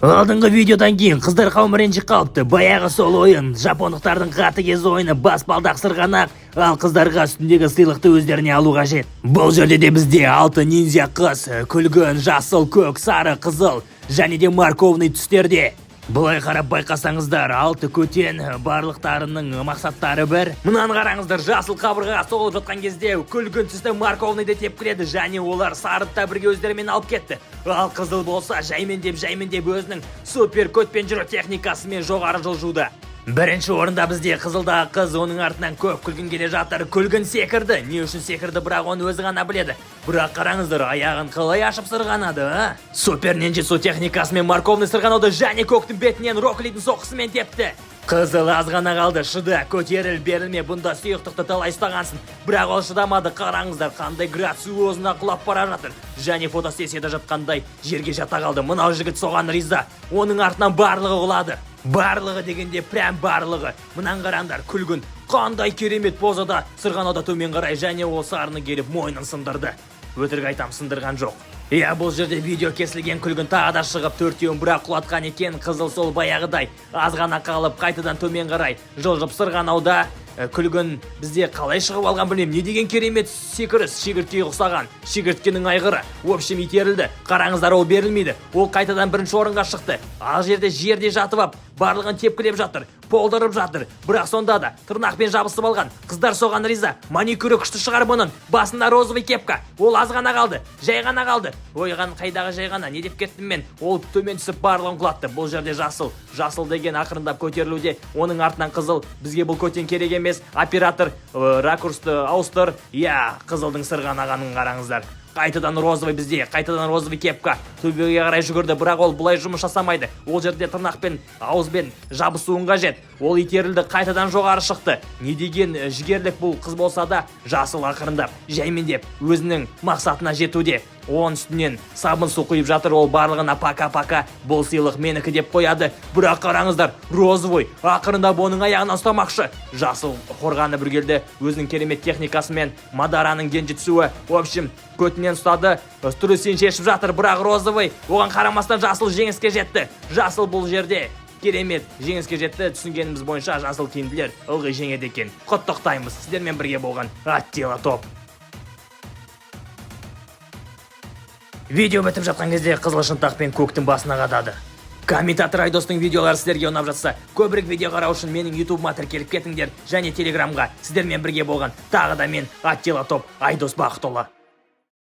Алдыңғы видеодан кейін қыздар қауымы ренжіп қалыпты. Баяғы сол ойын, жапондықтардың қатыгез ойыны баспалдақ сырғанақ, ал қыздарға үстіндегі сыйлықты өздеріне алу қажет. Бұл жерде де бізде 6 ниндзя қыз, күлгін, жасыл, көк, сары, қызыл және де морковный түстерде. Бұлай қарап байқасаңыздар, 6 көтен барлықтарының мақсаттары бір. Мұнан қараңыздар, жасыл қабырғаға соғылып жатқан кезде күлгін түсті морковныйды тепкіледі және олар сарыды да бірге өздерімен алып кетті. Ал қызыл болса жаймендеп өзінің супер көтпен жүру техникасымен жоғары жылжуда. Бірінші орында бізде қызылдағы қыз, оның артынан көп күлгін келе жатыр. Күлгін секірді. Не үшін секірді, бірақ оны өзі ғана біледі. Бірақ қараңыздар, аяғын қалай ашып сырғанады, Супер нинджитсу техникасымен морковный сырғанауды және көктің бетінен Рокклидің соққысымен тепті. Қызыл аз ғана қалды, шыда, көтеріл берілме, бұнда сұйықтықты талай ұстағансың. Бірақ ол шыдамады, қараңыздар, қандай грациозына құлап бара жатыр. Және фотосессияда жатқандай жерге жата қалды. Мынау жігіт соған риза. Оның артынан барлығы құлады. Барлығы дегенде прям барлығы. Мұнан қараңдар, күлгін қандай керемет позада сырғанауда төмен қарай және ол сарыны келіп мойнын сындырды. Өтірік айтам, сындырған жоқ. Бұл жерде видео кесілген, күлгін тағы да шығып төртеуін бірақ құлатқан екен. Қызыл сол баяғыдай аз ғана қалып қайтадан төмен қарай жылжып сырғанауда. Күлгін бізде қалай шығып алған білмеймін. Не деген керемет секіріс, шегірткеге ұқсаған, шегірткенің айғыры. В общем, итерілді. Қараңыздар, ол берілмейді. Ол қайтадан бірінші орынға шықты. Ал жерде жатып ап, барлығын тепкілеп жатыр, полдырып жатыр. Бірақ сонда да тырнақпен жабысып алған. Қыздар соған риза. Маникюрі күшті шығар бұның. Басында розовый кепка. Ол аз ғана қалды. Жай ғана қалды. Ойған қайдағы жай ғана. Не деп кеттім мен? Ол төмен түсіп барлығын құлатты. Бұл жерде жасыл. Жасыл деген ақырындап көтерілуде. Оның артынан қызыл. Бізге бұл көтен керек емес. Оператор ракурсты ауыстыр. Қызылдың сырғанағанын қараңыздар. Қайтадан розовый бізде, қайтадан розовый кепка. Төбеге қарай жүгірді, бірақ ол бұлай жұмыс жасамайды. Ол жерде тырнақпен, ауызбен жабысуын қажет. Ол итерілді, қайтадан жоғары шықты. Не деген жігерлік бұл қыз болса да, жасыл ақырындап, жаймендеп, өзінің мақсатына жетуде. Оның үстінен сабын су құйып жатыр, ол барлығына пака-пака, бұл сыйлық менікі деп қояды. Бірақ қараңыздар, розовый ақырындап оның аяғынан ұстамақшы. Жасыл қорғаны бір келді, өзінің керемет техникасымен, Мадараның генджитсуы, в общем, көтінен ұстады, түрісін шешіп жатыр, бірақ розовый оған қарамастан жасыл жеңіске жетті. Жасыл бұл жерде керемет жеңіске жетті. Түсінгеніміз бойынша жасыл киімділер ылғи жеңеді екен. Құттықтаймыз, сіздермен бірге болған Аттила топ. Видео бітіп жатқан кезде қызыл шынтақпен көктің басына қадады. Комментатор Айдостың видеолары сіздерге ұнап жатса, көбірек видео қарау үшін менің YouTube-ма тіркеліп кетіңдер және Телеграмға. Сіздермен бірге болған тағы да мен Аттила топ, Айдос Бақытұлы.